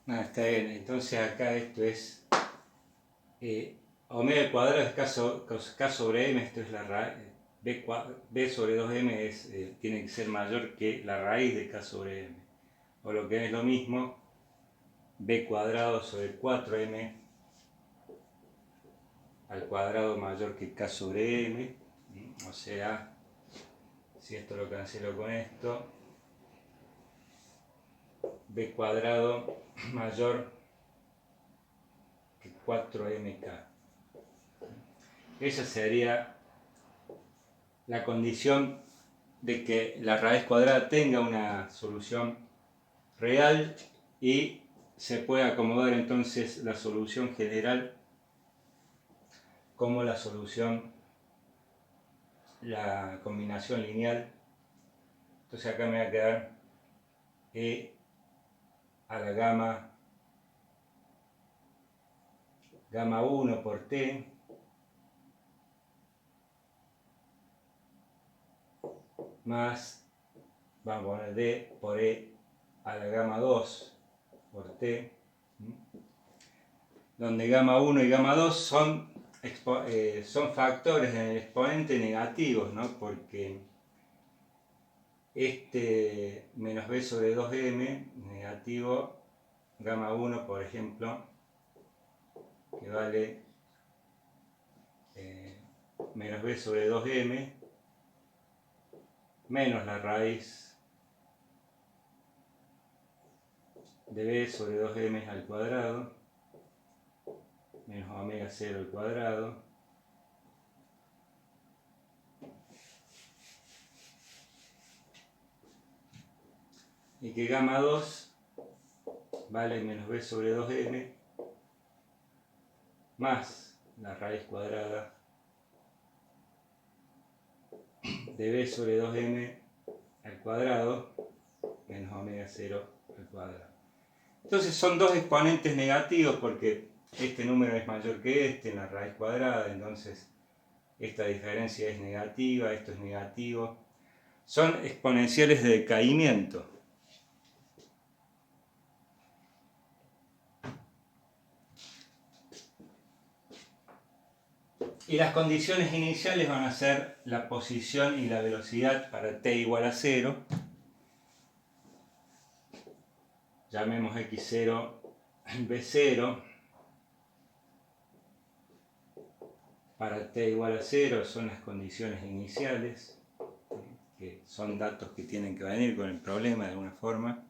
Está bien, entonces acá esto es omega al cuadrado es K sobre M, esto es la raíz, B sobre 2M es, tiene que ser mayor que la raíz de K sobre M. O lo que es lo mismo, B cuadrado sobre 4M al cuadrado mayor que K sobre M. O sea, si esto lo cancelo con esto, B cuadrado mayor que 4MK. Esa sería la condición de que la raíz cuadrada tenga una solución real y se puede acomodar entonces la solución general como la combinación lineal. Entonces acá me va a quedar E a la gamma 1 por T más, vamos a poner D por E a la gamma 2 por T, donde gamma 1 y gamma 2 son factores en el exponente negativos, ¿no? Porque este menos B sobre 2M negativo, gamma 1 por ejemplo, que vale menos B sobre 2M menos la raíz de B sobre 2M al cuadrado menos omega 0 al cuadrado y que gamma 2 vale menos B sobre 2M más la raíz cuadrada de B sobre 2M al cuadrado menos omega 0 al cuadrado. Entonces son dos exponentes negativos porque este número es mayor que este en la raíz cuadrada, entonces esta diferencia es negativa, esto es negativo. Son exponenciales de decaimiento. Y las condiciones iniciales van a ser la posición y la velocidad para t igual a 0. Llamemos x0 b0. Para t igual a 0 son las condiciones iniciales, que son datos que tienen que venir con el problema de alguna forma.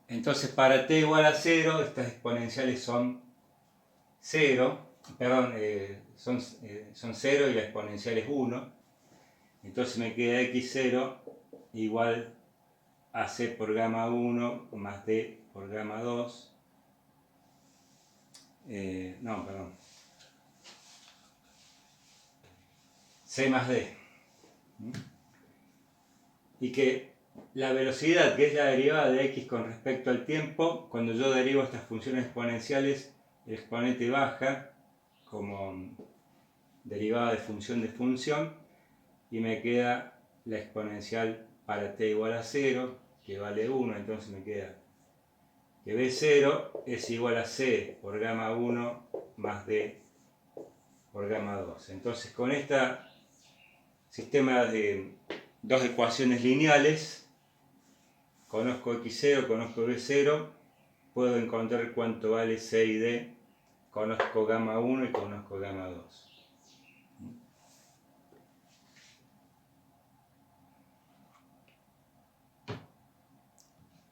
Entonces para t igual a 0, estas exponenciales son 0, perdón, son 0 y la exponencial es 1. Entonces me queda x0 igual a c por gamma 1 más d por gamma 2. No, perdón. C más d. Y que la velocidad, que es la derivada de x con respecto al tiempo, cuando yo derivo estas funciones exponenciales, el exponente baja como derivada de función, y me queda la exponencial para t igual a 0, que vale 1, entonces me queda que b0 es igual a c por gamma 1 más d por gamma 2. Entonces con este sistema de dos ecuaciones lineales, conozco x0, conozco b0, puedo encontrar cuánto vale c y d, conozco gamma 1 y conozco gamma 2.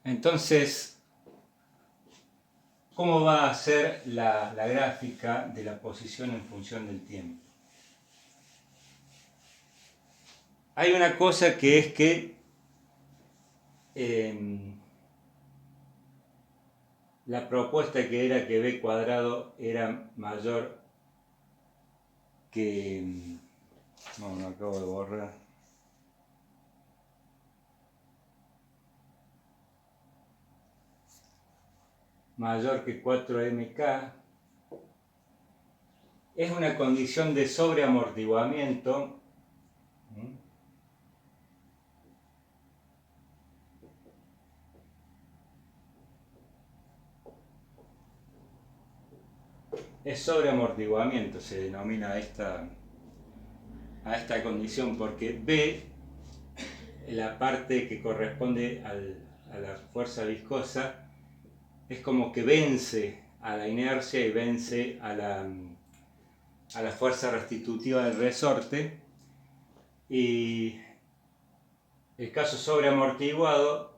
Entonces, ¿cómo va a ser la gráfica de la posición en función del tiempo? Hay una cosa que es que la propuesta que era que b cuadrado era mayor que... No, lo acabo de borrar. Mayor que 4mk es una condición de sobreamortiguamiento es sobreamortiguamiento, se denomina a esta condición, porque B, la parte que corresponde a la fuerza viscosa, es como que vence a la inercia y vence a la fuerza restitutiva del resorte, y el caso sobreamortiguado,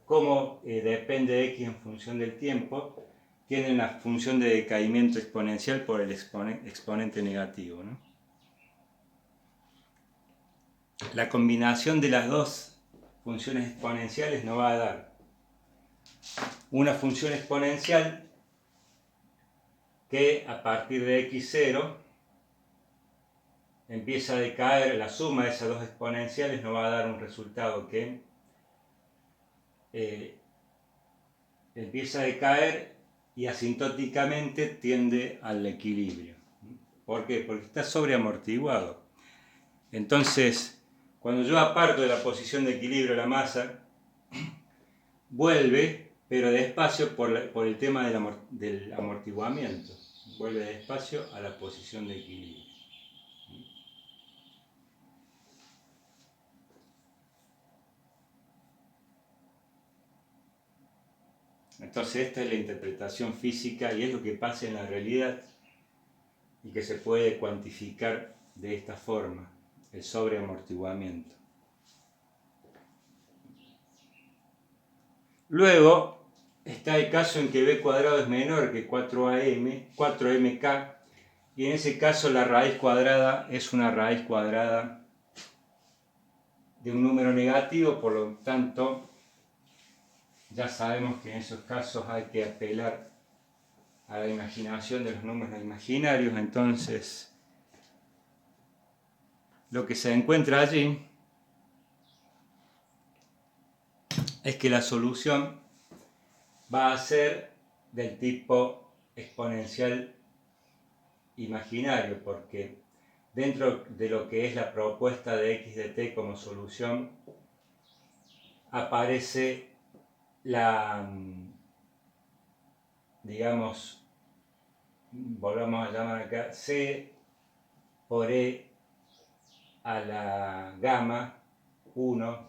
como depende de X en función del tiempo, tiene una función de decaimiento exponencial por el exponente negativo, ¿no? La combinación de las dos funciones exponenciales nos va a dar una función exponencial que a partir de x0 empieza a decaer. La suma de esas dos exponenciales nos va a dar un resultado que empieza a decaer y asintóticamente tiende al equilibrio. ¿Por qué? Porque está sobreamortiguado. Entonces, cuando yo aparto de la posición de equilibrio la masa, vuelve, pero despacio por el tema del amortiguamiento. Vuelve despacio a la posición de equilibrio. Entonces esta es la interpretación física y es lo que pasa en la realidad y que se puede cuantificar de esta forma, el sobreamortiguamiento. Luego está el caso en que b cuadrado es menor que 4mk, y en ese caso la raíz cuadrada es una raíz cuadrada de un número negativo, por lo tanto ya sabemos que en esos casos hay que apelar a la imaginación de los números imaginarios. Entonces lo que se encuentra allí es que la solución va a ser del tipo exponencial imaginario, porque dentro de lo que es la propuesta de x de t como solución aparece digamos, volvamos a llamar acá, c por e a la gamma 1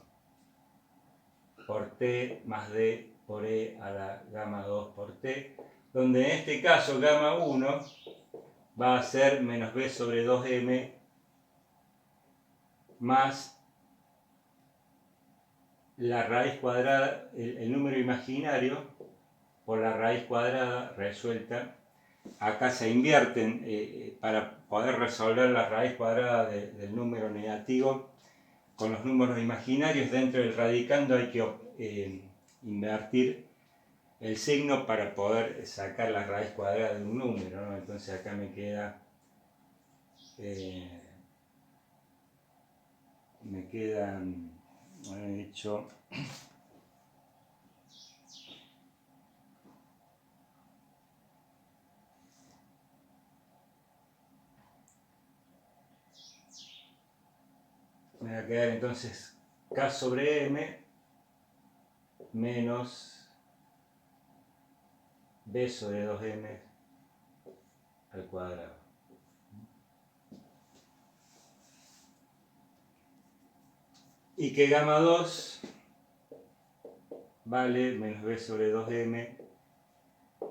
por t más d por e a la gamma 2 por t, donde en este caso gamma 1 va a ser menos b sobre 2m más la raíz cuadrada, el número imaginario por la raíz cuadrada resuelta. Acá se invierten para poder resolver la raíz cuadrada del número negativo con los números imaginarios. Dentro del radicando hay que invertir el signo para poder sacar la raíz cuadrada de un número, ¿no? Entonces acá me queda he hecho me va a quedar entonces k sobre m menos b sobre 2m al cuadrado. Y que gamma 2 vale menos b sobre 2m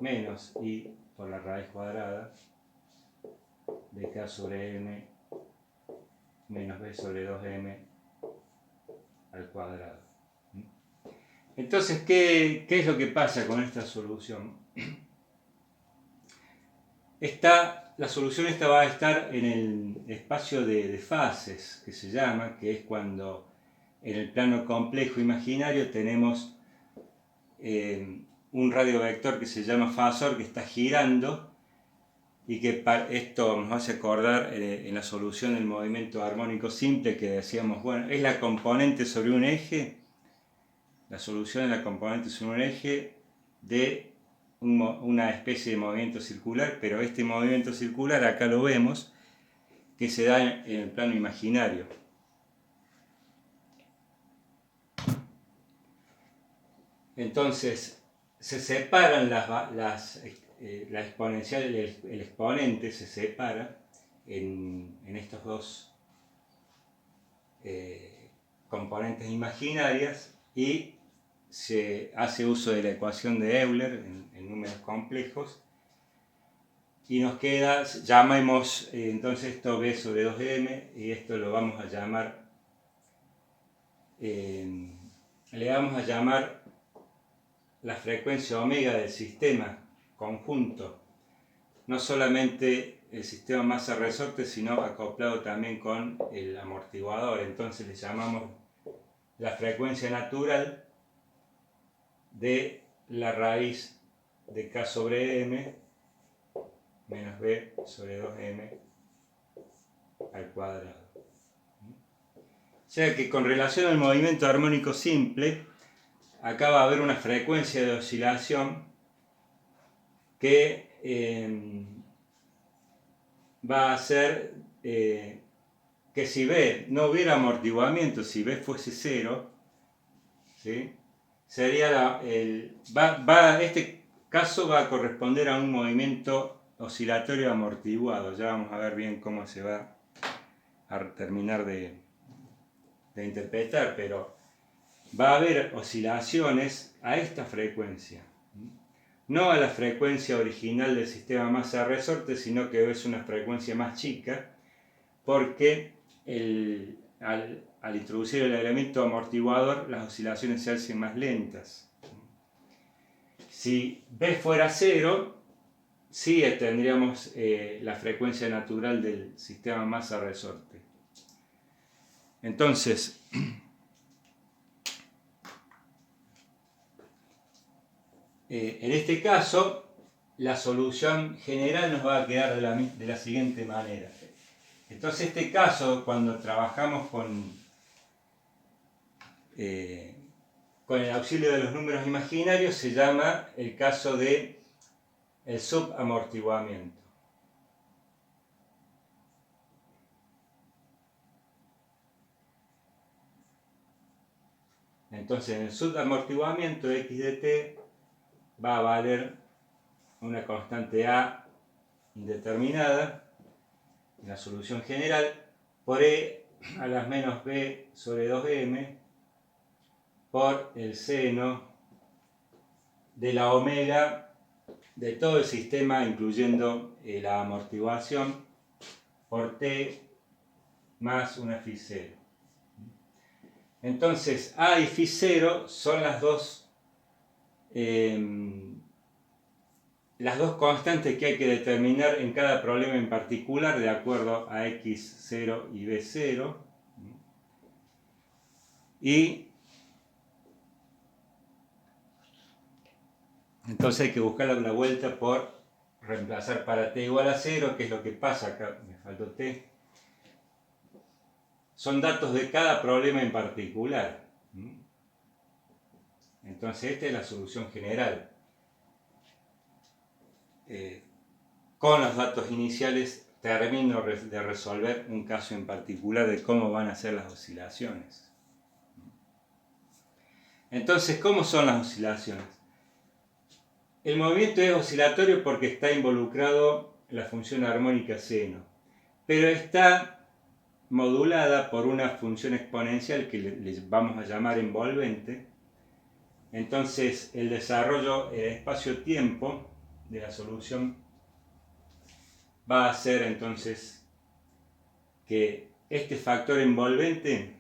menos i por la raíz cuadrada de k sobre m menos b sobre 2m al cuadrado. Entonces, ¿qué es lo que pasa con esta solución? La solución esta va a estar en el espacio de fases, que se llama, que es cuando en el plano complejo imaginario tenemos un radiovector que se llama fasor, que está girando, y que esto nos hace acordar en la solución del movimiento armónico simple, que decíamos, bueno, es la componente sobre un eje, la solución de la componente sobre un eje de una especie de movimiento circular, pero este movimiento circular acá lo vemos que se da en el plano imaginario. Entonces se separan la exponencial, el exponente se separa en estos dos componentes imaginarias y se hace uso de la ecuación de Euler en números complejos y nos queda, llamemos entonces esto B sobre 2m y esto lo vamos a llamar, le vamos a llamar la frecuencia omega del sistema conjunto, no solamente el sistema masa-resorte, sino acoplado también con el amortiguador. Entonces le llamamos la frecuencia natural de la raíz de k sobre m menos b sobre 2m al cuadrado. O sea que con relación al movimiento armónico simple, acá va a haber una frecuencia de oscilación que va a hacer que si B no hubiera amortiguamiento, si B fuese 0, ¿sí? Sería este caso va a corresponder a un movimiento oscilatorio amortiguado. Ya vamos a ver bien cómo se va a terminar de interpretar, pero va a haber oscilaciones a esta frecuencia. No a la frecuencia original del sistema masa-resorte, sino que es una frecuencia más chica, porque al introducir el elemento amortiguador, las oscilaciones se hacen más lentas. Si B fuera 0, sí tendríamos la frecuencia natural del sistema masa-resorte. Entonces, en este caso, la solución general nos va a quedar de la siguiente manera. Entonces, este caso, cuando trabajamos con el auxilio de los números imaginarios, se llama el caso de el subamortiguamiento. Entonces, en el subamortiguamiento x de t va a valer una constante a indeterminada en la solución general por e a las menos b sobre 2m por el seno de la omega de todo el sistema, incluyendo la amortiguación, por t más una phi 0. Entonces, a y phi 0 son las dos constantes que hay que determinar en cada problema en particular de acuerdo a x0 y b0. Y entonces hay que buscar la vuelta por reemplazar para t igual a 0, que es lo que pasa acá, me faltó t. Son datos de cada problema en particular. Entonces esta es la solución general. Con los datos iniciales termino de resolver un caso en particular de cómo van a ser las oscilaciones. Entonces, ¿cómo son las oscilaciones? El movimiento es oscilatorio porque está involucrado la función armónica seno, pero está modulada por una función exponencial que le vamos a llamar envolvente. Entonces, el desarrollo espacio-tiempo de la solución va a hacer entonces que este factor envolvente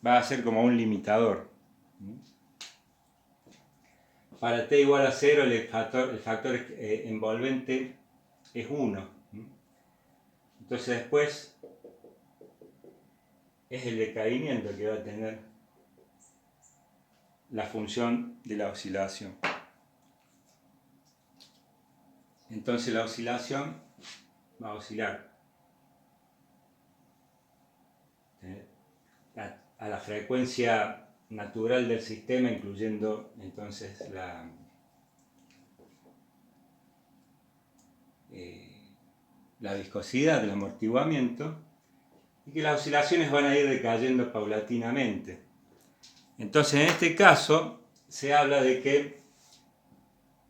va a ser como un limitador. Para t igual a 0 el factor envolvente es 1. Entonces después es el decaimiento que va a tener la función de la oscilación. Entonces la oscilación va a oscilar a la frecuencia natural del sistema, incluyendo entonces la viscosidad del amortiguamiento, y que las oscilaciones van a ir decayendo paulatinamente. Entonces en este caso se habla de que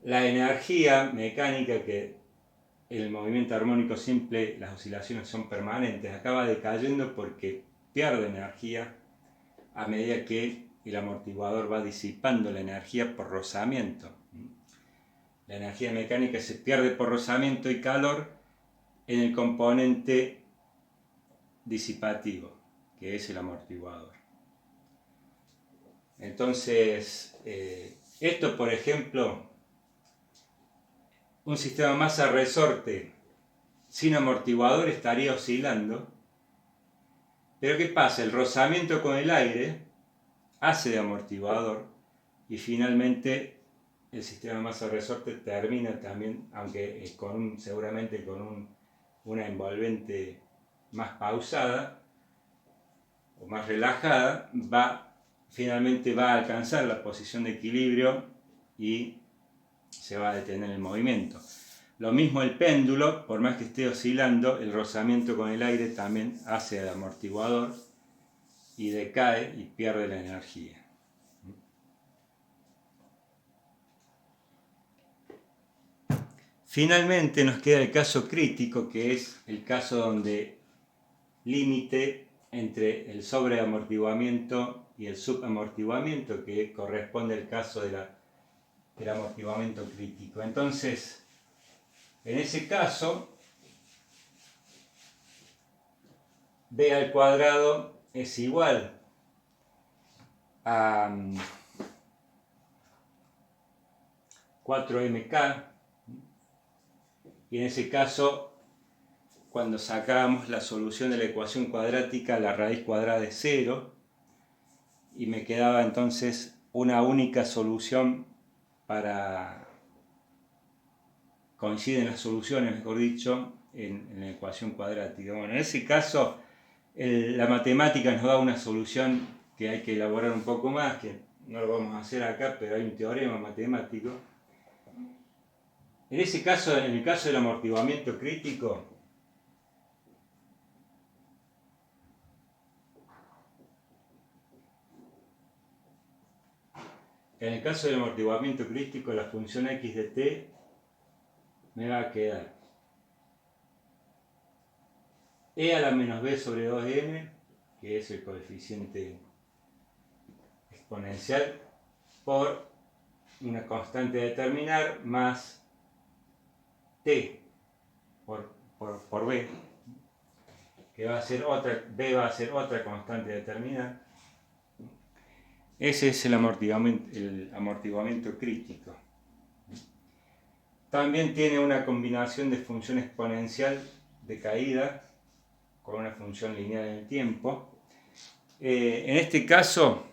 la energía mecánica, que en el movimiento armónico simple las oscilaciones son permanentes, acaba decayendo porque pierde energía a medida que el amortiguador va disipando la energía por rozamiento. La energía mecánica se pierde por rozamiento y calor en el componente disipativo, que es el amortiguador. Entonces, esto, por ejemplo, un sistema masa-resorte sin amortiguador estaría oscilando, pero ¿qué pasa? El rozamiento con el aire hace de amortiguador y finalmente el sistema masa-resorte termina también, aunque seguramente con una envolvente más pausada o más relajada, finalmente va a alcanzar la posición de equilibrio y se va a detener el movimiento. Lo mismo el péndulo, por más que esté oscilando, el rozamiento con el aire también hace de amortiguador y decae y pierde la energía. Finalmente nos queda el caso crítico, que es el caso donde límite entre el sobreamortiguamiento y el subamortiguamiento, que corresponde al caso del amortiguamiento crítico. Entonces, en ese caso, B al cuadrado es igual a 4mk, y en ese caso, cuando sacábamos la solución de la ecuación cuadrática, la raíz cuadrada es 0, y me quedaba entonces una única solución coinciden las soluciones, mejor dicho, en la ecuación cuadrática. Bueno, en ese caso, la matemática nos da una solución que hay que elaborar un poco más, que no lo vamos a hacer acá, pero hay un teorema matemático. En ese caso, en el caso del amortiguamiento crítico, la función x de t me va a quedar e a la menos b sobre 2n, que es el coeficiente exponencial, por una constante a determinar, más t por b, que va a ser b va a ser otra constante a determinar. Ese es el amortiguamiento crítico. También tiene una combinación de función exponencial de caída con una función lineal en el tiempo. En este caso,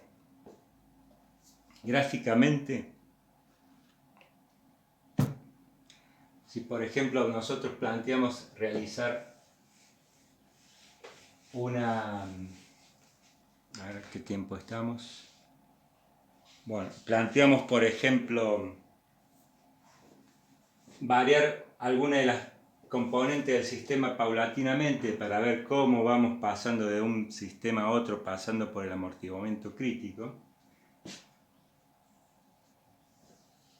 gráficamente, si por ejemplo nosotros planteamos realizar a ver qué tiempo estamos. Bueno, planteamos por ejemplo variar alguna de las componentes del sistema paulatinamente para ver cómo vamos pasando de un sistema a otro, pasando por el amortiguamiento crítico.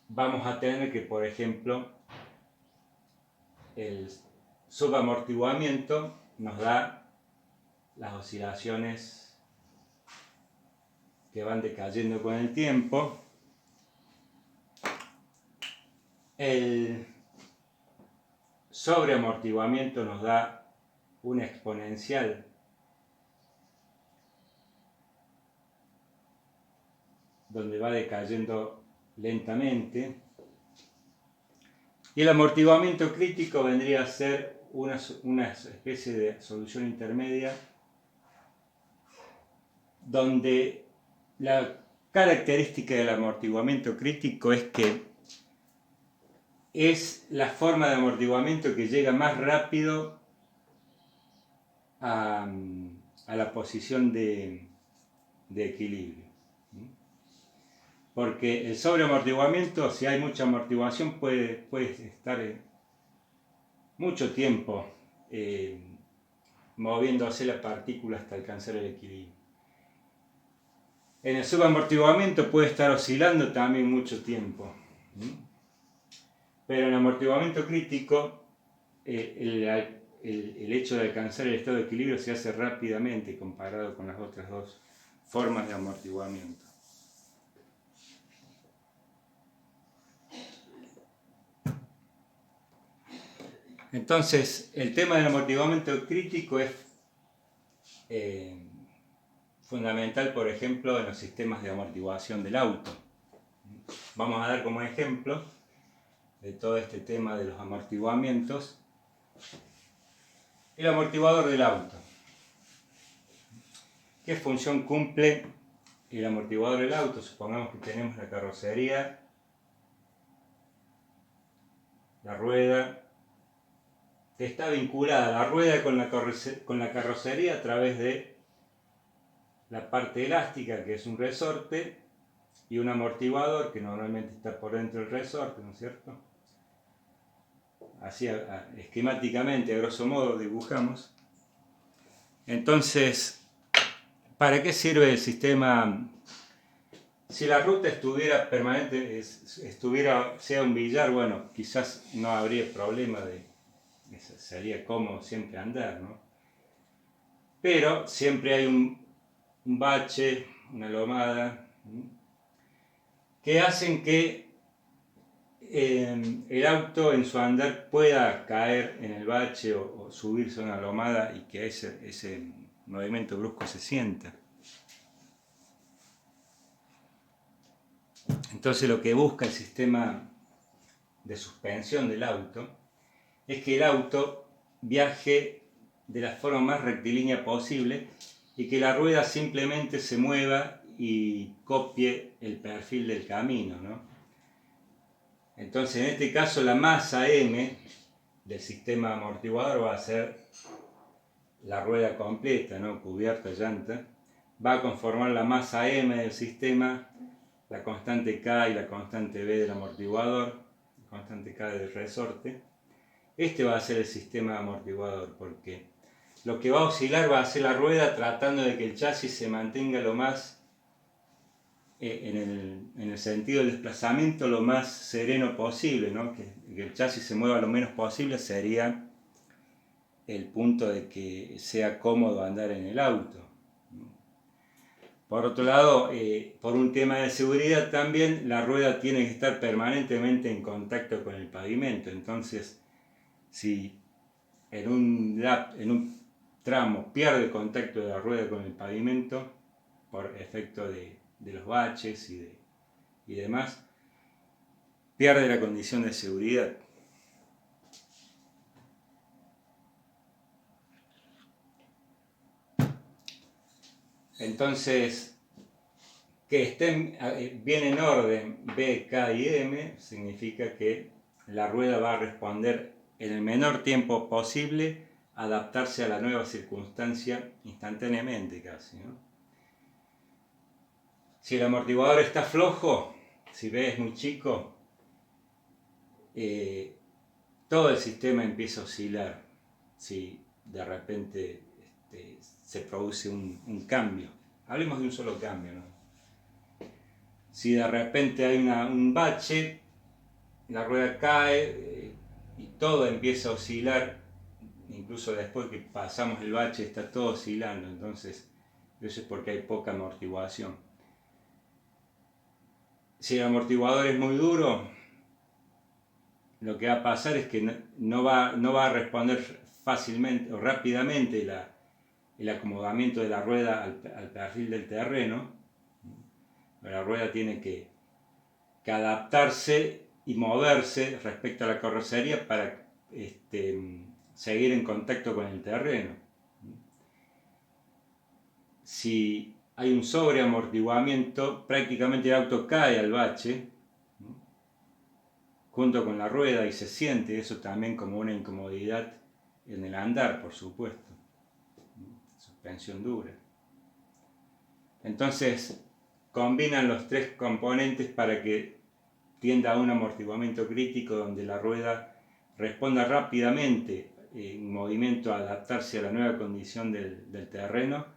Vamos a tener que, por ejemplo, el subamortiguamiento nos da las oscilaciones que van decayendo con el tiempo. El sobreamortiguamiento nos da una exponencial donde va decayendo lentamente. Y el amortiguamiento crítico vendría a ser una especie de solución intermedia donde la característica del amortiguamiento crítico es que es la forma de amortiguamiento que llega más rápido a la posición de equilibrio. Porque el sobreamortiguamiento, si hay mucha amortiguación, puede estar mucho tiempo moviéndose la partícula hasta alcanzar el equilibrio. En el subamortiguamiento puede estar oscilando también mucho tiempo. Pero en amortiguamiento crítico, el hecho de alcanzar el estado de equilibrio se hace rápidamente comparado con las otras dos formas de amortiguamiento. Entonces, el tema del amortiguamiento crítico es fundamental, por ejemplo, en los sistemas de amortiguación del auto. Vamos a dar como ejemplo de todo este tema de los amortiguamientos el amortiguador del auto. ¿Qué función cumple el amortiguador del auto? Supongamos que tenemos la carrocería, la rueda, que está vinculada la rueda con la carrocería a través de la parte elástica, que es un resorte, y un amortiguador que normalmente está por dentro del resorte, ¿no es cierto? Así esquemáticamente, a grosso modo, dibujamos. Entonces, ¿para qué sirve el sistema? Si la ruta estuviera permanente, sea un billar, bueno, quizás no habría problema sería cómodo siempre andar, ¿no? Pero siempre hay un bache, una lomada, que hacen que el auto en su andar pueda caer en el bache o subirse a una lomada y que ese movimiento brusco se sienta. Entonces lo que busca el sistema de suspensión del auto es que el auto viaje de la forma más rectilínea posible y que la rueda simplemente se mueva y copie el perfil del camino, ¿no? Entonces en este caso la masa M del sistema amortiguador va a ser la rueda completa, ¿no? Cubierta, llanta, va a conformar la masa M del sistema, la constante K y la constante B del amortiguador, la constante K del resorte. Este va a ser el sistema amortiguador, porque lo que va a oscilar va a ser la rueda tratando de que el chasis se mantenga lo más, en el sentido del desplazamiento, lo más sereno posible, ¿no? Que el chasis se mueva lo menos posible sería el punto de que sea cómodo andar en el auto. Por otro lado, por un tema de seguridad también, la rueda tiene que estar permanentemente en contacto con el pavimento. Entonces, si en un tramo pierde contacto de la rueda con el pavimento, por efecto de los baches y demás, pierde la condición de seguridad. Entonces, que estén bien en orden B, K y M significa que la rueda va a responder en el menor tiempo posible, adaptarse a la nueva circunstancia instantáneamente casi, ¿no? Si el amortiguador está flojo, si B es muy chico, todo el sistema empieza a oscilar si de repente se produce un cambio. Hablemos de un solo cambio, ¿no? Si de repente hay un bache, la rueda cae y todo empieza a oscilar, incluso después que pasamos el bache está todo oscilando, entonces eso es porque hay poca amortiguación. Si el amortiguador es muy duro, lo que va a pasar es que no va a responder fácilmente o rápidamente el acomodamiento de la rueda al perfil del terreno. La rueda tiene que adaptarse y moverse respecto a la carrocería para seguir en contacto con el terreno. Si hay un sobreamortiguamiento, prácticamente el auto cae al bache junto con la rueda y se siente eso también como una incomodidad en el andar, por supuesto. Suspensión dura. Entonces, combinan los tres componentes para que tienda a un amortiguamiento crítico donde la rueda responda rápidamente en movimiento a adaptarse a la nueva condición del terreno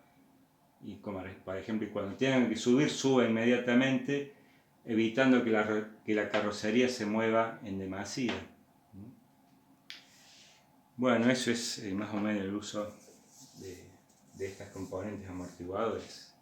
y, como por ejemplo, cuando tengan que subir, suba inmediatamente evitando que la carrocería se mueva en demasía. Bueno, eso es más o menos el uso de estas componentes amortiguadores.